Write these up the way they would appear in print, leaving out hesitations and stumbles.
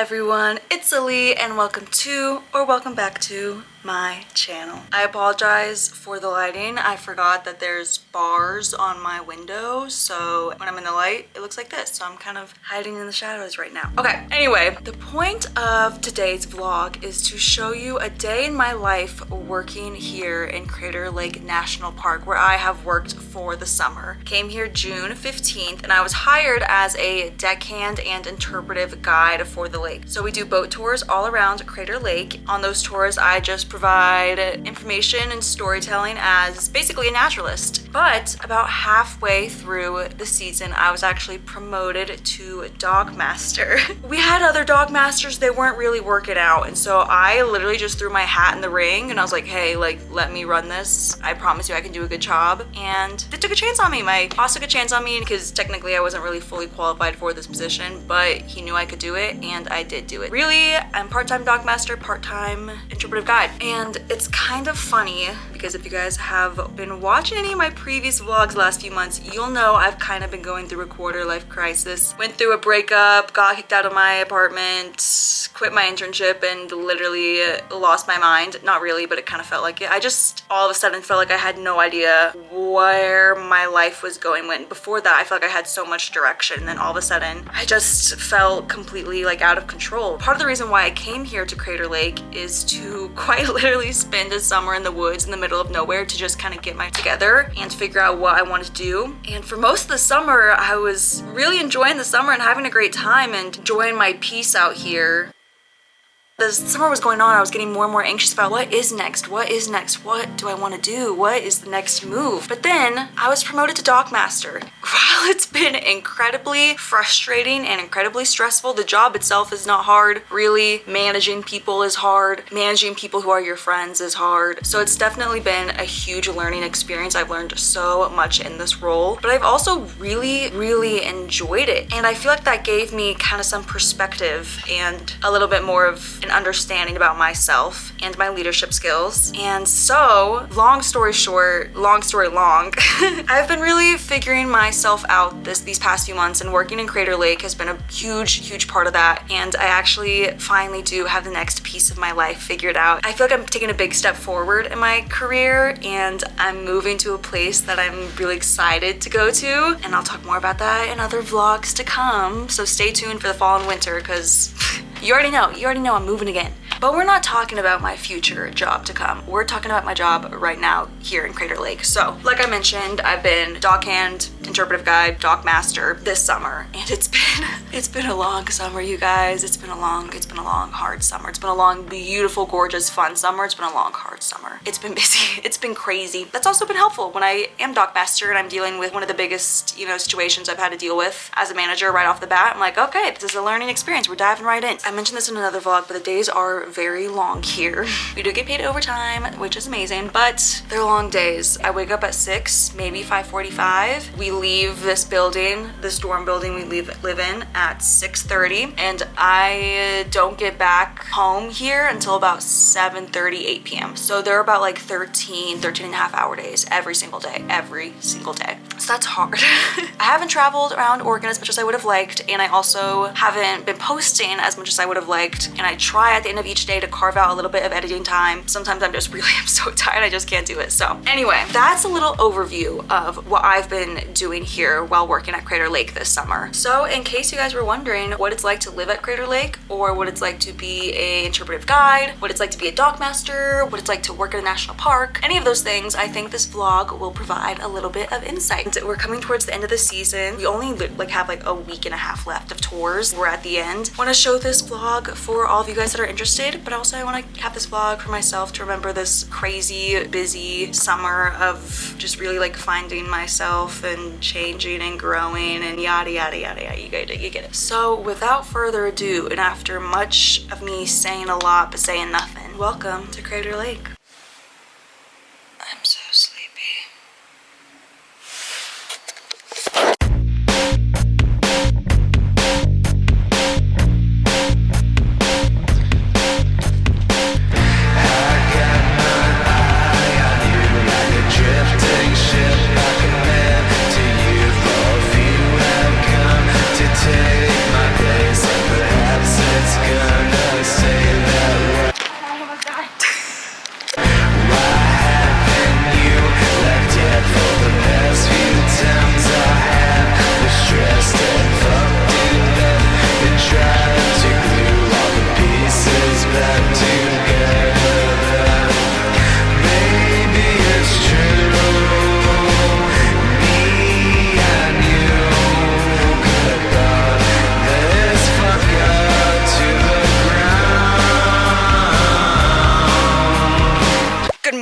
everyone, it's Ali and welcome back to my channel. I apologize for the lighting. I forgot that there's bars on my window, so when I'm in the light it looks like this, so I'm kind of hiding in the shadows right now. Okay, anyway, the point of today's vlog is to show you a day in my life working here in Crater Lake National Park, where I have worked for the summer. Came here June 15th and I was hired as a deckhand and interpretive guide for the lake. So we do boat tours all around Crater Lake. On those tours I just provide information and storytelling as basically a naturalist. But about halfway through the season I was actually promoted to dog master. We had other dog masters, they weren't really working out, and so I literally just threw my hat in the ring and I was like, hey, like, let me run this. I promise you I can do a good job. And they took a chance on me. My boss took a chance on me because technically I wasn't really fully qualified for this position, but he knew I could do it and I did do it. Really, I'm part-time dog master, part-time interpretive guide. And it's kind of funny because if you guys have been watching any of my previous vlogs the last few months, you'll know I've kind of been going through a quarter life crisis. Went through a breakup, got kicked out of my apartment, quit my internship, and literally lost my mind. Not really, but it kind of felt like it. I just all of a sudden felt like I had no idea where my life was going. When before that I felt like I had so much direction, and then all of a sudden I just felt completely like out of control. Part of the reason why I came here to Crater Lake is to quite literally spend a summer in the woods in the middle of nowhere to just kind of get my together and figure out what I want to do. And for most of the summer I was really enjoying the summer and having a great time and enjoying my peace out here. As the summer was going on, I was getting more and more anxious about what is next? What is next? What do I want to do? What is the next move? But then I was promoted to dog master. While it's been incredibly frustrating and incredibly stressful, the job itself is not hard. Really, managing people is hard. Managing people who are your friends is hard. So it's definitely been a huge learning experience. I've learned so much in this role, but I've also really enjoyed it. And I feel like that gave me kind of some perspective and a little bit more of an understanding about myself and my leadership skills. And so, long story short, long story long, I've been really figuring myself out these past few months, and working in Crater Lake has been a huge part of that. And I actually finally do have the next piece of my life figured out. I feel like I'm taking a big step forward in my career, and I'm moving to a place that I'm really excited to go to, and I'll talk more about that in other vlogs to come. So stay tuned for the fall and winter, because you already know I'm moving again. But we're not talking about my future job to come. We're talking about my job right now here in Crater Lake. So, like I mentioned, I've been dog hand, interpretive guide, dog master this summer, and it's been a long summer, you guys. It's been a long, hard summer. It's been a long, beautiful, gorgeous, fun summer. It's been a long, hard summer. It's been busy. It's been crazy. That's also been helpful when I am dog master and I'm dealing with one of the biggest, situations I've had to deal with as a manager right off the bat. I'm like, okay, this is a learning experience. We're diving right in. I mentioned this in another vlog, but the days are very long here. We do get paid overtime, which is amazing, but they're long days. I wake up at 6, maybe 5:45. We leave this building, this dorm building we live in, at 6:30, and I don't get back home here until about 7:30, 8 p.m. So they're about like 13 and a half hour days every single day. So that's hard. I haven't traveled around Oregon as much as I would have liked, and I also haven't been posting as much as I would have liked, and I try at the end of each day to carve out a little bit of editing time. Sometimes I'm so tired I just can't do it. So anyway, that's a little overview of what I've been doing here while working at Crater Lake this summer. So in case you guys were wondering what it's like to live at Crater Lake, or what it's like to be an interpretive guide, what it's like to be a dog master, what it's like to work at a national park, any of those things, I think this vlog will provide a little bit of insight. We're coming towards the end of the season. We only have like a week and a half left of tours. We're at the end. I want to show this vlog for all of you guys that are interested, but also I want to have this vlog for myself to remember this crazy busy summer of just really like finding myself and changing and growing and yada yada. You get it. So without further ado, and after much of me saying a lot but saying nothing, welcome to Crater Lake. I'm so sleepy. Take my place, and perhaps it's good.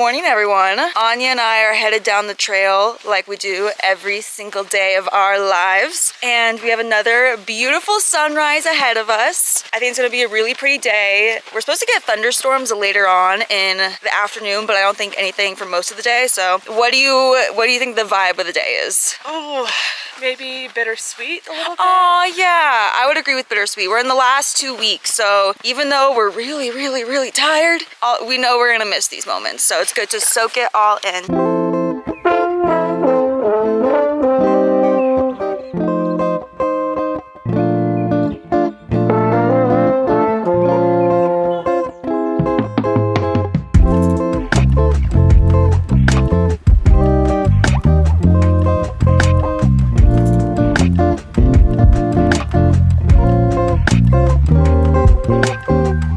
morning, everyone. Anya and I are headed down the trail like we do every single day of our lives. And we have another beautiful sunrise ahead of us. I think it's gonna be a really pretty day. We're supposed to get thunderstorms later on in the afternoon, but I don't think anything for most of the day. So what do you think the vibe of the day is? Oh, maybe bittersweet a little bit. Oh yeah, I would agree with bittersweet. We're in the last 2 weeks, so even though we're really tired, we know we're gonna miss these moments. So it's good to soak it all in.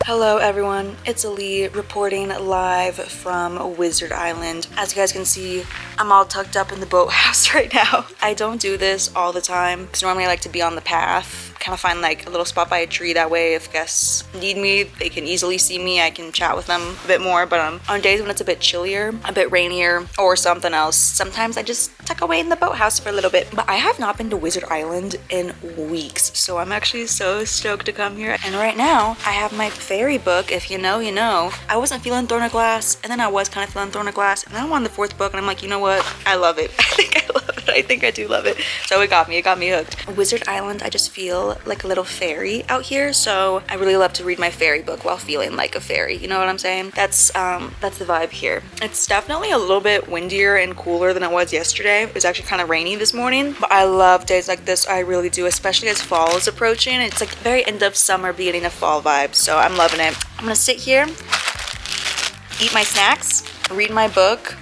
Hello everyone, it's Ali reporting live from Wizard Island. As you guys can see, I'm all tucked up in the boathouse right now. I don't do this all the time because normally I like to be on the path, kind of find like a little spot by a tree. That way if guests need me, they can easily see me. I can chat with them a bit more, but on days when it's a bit chillier, a bit rainier, or something else, sometimes I just tuck away in the boathouse for a little bit. But I have not been to Wizard Island in weeks, so I'm actually so stoked to come here. And right now, I have my fairy book. If you know, you know. I wasn't feeling Throne of Glass, and then I was kind of feeling Throne of Glass, and then I'm on the 4th book, and I'm like, you know what? I love it. I think I love it. I think I do love it. So it got me hooked. Wizard Island, I just feel like a little fairy out here, so I really love to read my fairy book while feeling like a fairy. You know what I'm saying? That's the vibe here. It's definitely a little bit windier and cooler than it was yesterday. It was actually kind of rainy this morning, but I love days like this. I really do, especially as fall is approaching. It's like very end of summer, beginning of fall vibes, so I'm loving it. I'm gonna sit here, eat my snacks, read my book,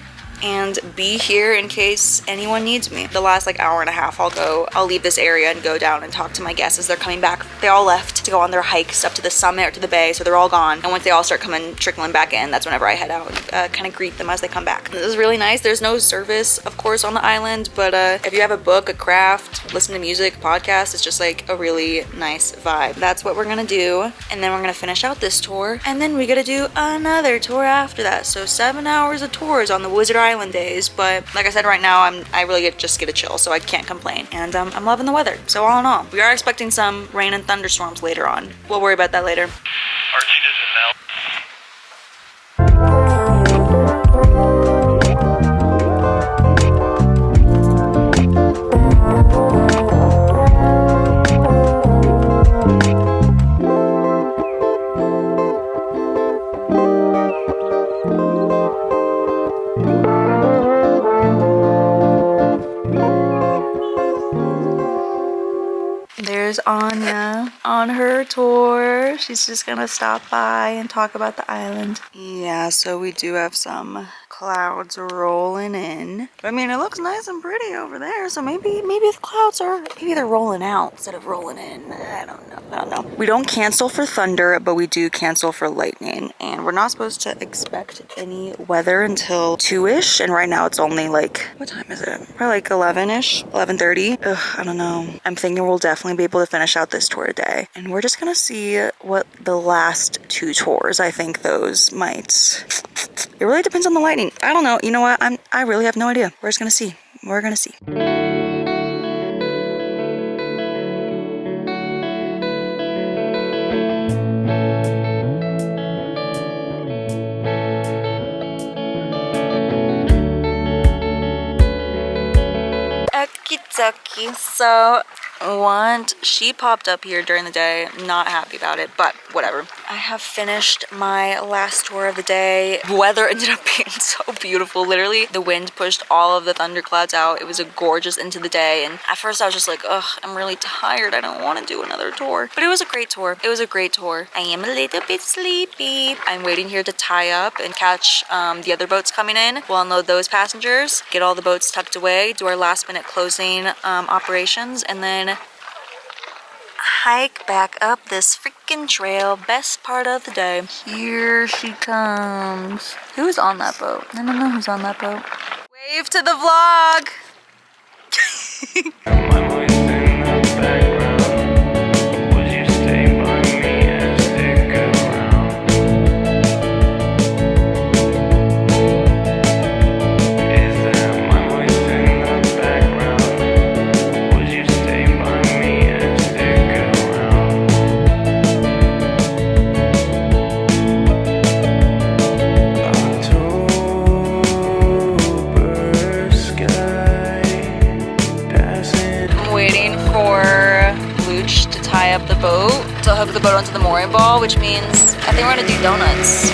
and be here in case anyone needs me. The last like hour and a half, I'll leave this area and go down and talk to my guests as they're coming back. They all left to go on their hikes up to the summit or to the bay, so they're all gone. And once they all start trickling back in, that's whenever I head out and kind of greet them as they come back. This is really nice. There's no service, of course, on the island, but if you have a book, a craft, listen to music, podcast, it's just like a really nice vibe. That's what we're gonna do, and then we're gonna finish out this tour, and then we gotta do another tour after that. So 7 hours of tours on the Wizard Island days, but like I said, right now I really just get a chill, so I can't complain, and I'm loving the weather. So all in all, we are expecting some rain and thunderstorms later on. We'll worry about that later. Archie doesn't know. There's Anya on her tour. She's just gonna stop by and talk about the island. Yeah, so we do have some clouds rolling in. I mean, it looks nice and pretty over there, so maybe the clouds are, maybe they're rolling out instead of rolling in. I don't know. We don't cancel for thunder, but we do cancel for lightning, and we're not supposed to expect any weather until 2-ish, and right now it's only like, what time is it? Probably like 11-ish, 11:30. Ugh, I don't know. I'm thinking we'll definitely be able to finish out this tour today, and we're just gonna see what the last 2 tours, I think those might. It really depends on the lightning. I don't know. You know what? I really have no idea. We're just gonna see. We're gonna see. Okie dokie. So she popped up here during the day, not happy about it, but whatever. I have finished my last tour of the day. Weather ended up being so beautiful. Literally, the wind pushed all of the thunderclouds out. It was a gorgeous into the day, and at first I was just like, ugh, I'm really tired. I don't want to do another tour. But it was a great tour. It was a great tour. I am a little bit sleepy. I'm waiting here to tie up and catch the other boats coming in. We'll unload those passengers, get all the boats tucked away, do our last minute closing operations, and then hike back up this freaking trail. Best part of the day. Here she comes. Who's on that boat? I don't know who's on that boat. Wave to the vlog. My voice in the background. Would you stay by me and stick around? tie up the boat to hook the boat onto the mooring ball, which means I think we're gonna do donuts.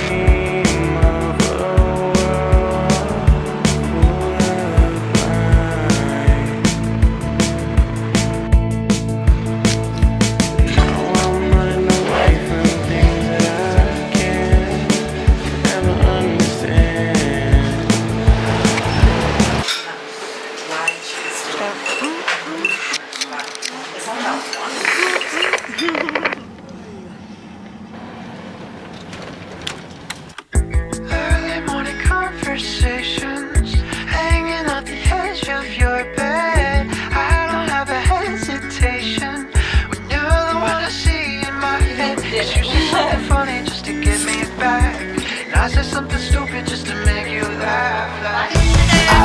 Early morning conversations, hanging at the edge of your bed. I don't have a hesitation when you're the one I see in my head. It's usually something funny just to get me back, and I said something stupid just to make you laugh. I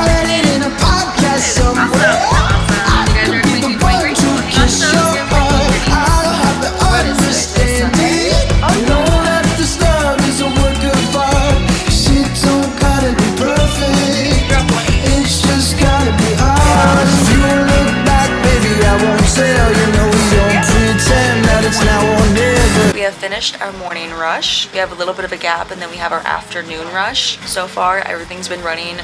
read it in a podcast somewhere. I could be the one to kiss your heart. I don't have to understand it. I know that this love is a work of art. Shit don't gotta be perfect. It's just gotta be ours. If you look back, baby, I won't tell you. No, we don't pretend that it's now or never. We have finished our morning rush. We have a little bit of a gap and then we have our afternoon rush. So far, everything's been running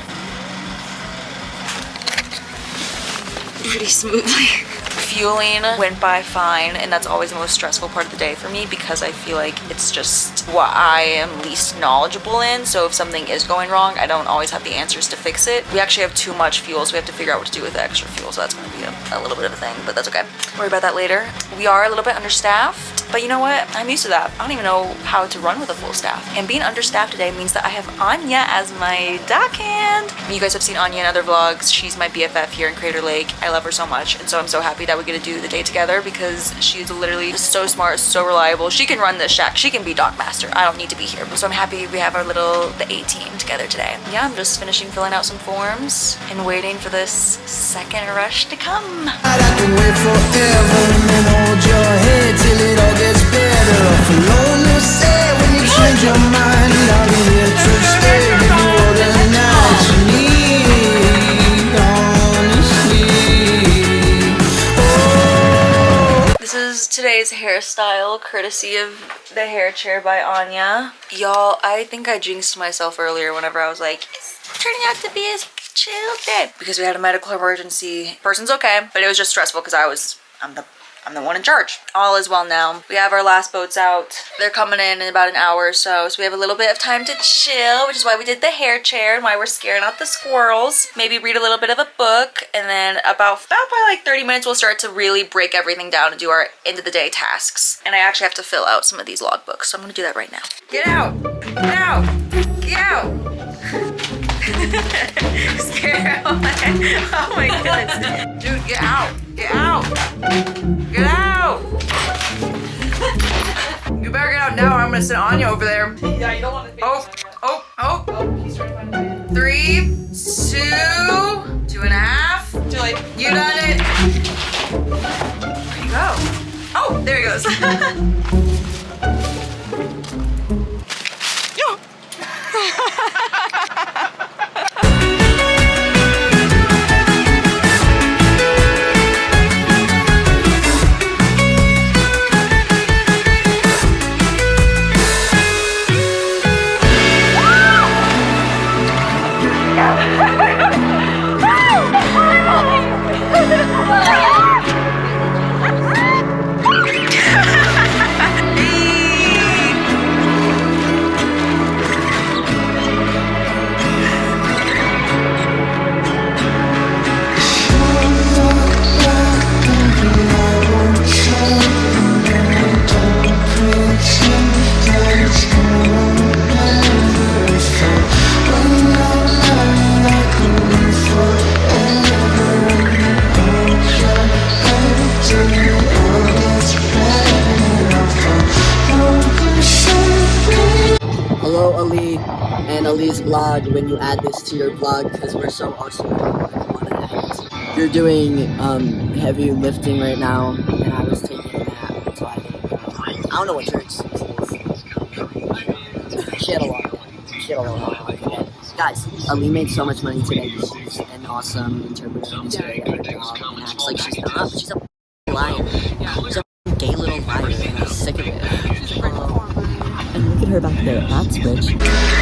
pretty smoothly. Fueling went by fine, and that's always the most stressful part of the day for me because I feel like it's just what I am least knowledgeable in. So if something is going wrong, I don't always have the answers to fix it. We actually have too much fuel, so we have to figure out what to do with the extra fuel. So that's going to be a little bit of a thing, but that's okay. Worry about that later. We are a little bit understaffed, but you know what? I'm used to that. I don't even know how to run with a full staff. And being understaffed today means that I have Anya as my deckhand. You guys have seen Anya in other vlogs. She's my BFF here in Crater Lake. I love her so much, and so I'm so happy that we get to do the day together because she's literally just so smart, so reliable. She can run this shack. She can be dock master. I don't need to be here. So I'm happy we have our the A team together today. Yeah, I'm just finishing filling out some forms and waiting for this second rush to come. I can wait forever and then hold your head till it all gets better. Off alone, you say when you change your mind, I'll be here to stay. Give you all the night you need, honestly. This is today's hairstyle, courtesy of the hair chair by Anya. Y'all, I think I jinxed myself earlier whenever I was like, it's turning out to be a chill day. Because we had a medical emergency. Person's okay, but it was just stressful because I'm the one in charge. All is well now. We have our last boats out. They're coming in about an hour or so we have a little bit of time to chill, which is why we did the hair chair and why we're scaring out the squirrels. Maybe read a little bit of a book, and then about probably like 30 minutes we'll start to really break everything down and do our end of the day tasks. And I actually have to fill out some of these logbooks, so I'm gonna do that right now. Get out! Get out! Get out! Scare out. Oh my goodness. Dude, get out! Get out! Get out! You better get out now or I'm gonna send Anya over there. Yeah, you don't want to. Oh. He's trying to find a way. 3, 2, 2.5. Too late. You done it. Where'd he go? Oh, there he goes. Follow Ali and Ali's vlog when you add this to your vlog because we're so awesome. You're doing heavy lifting right now, and I was taking a nap, so I don't know what church. She had a lot. Guys, Ali made so much money today. She's an awesome interpreter. She's doing a great job and acts like she's not. She's a liar. She's a gay little her back there at that switch.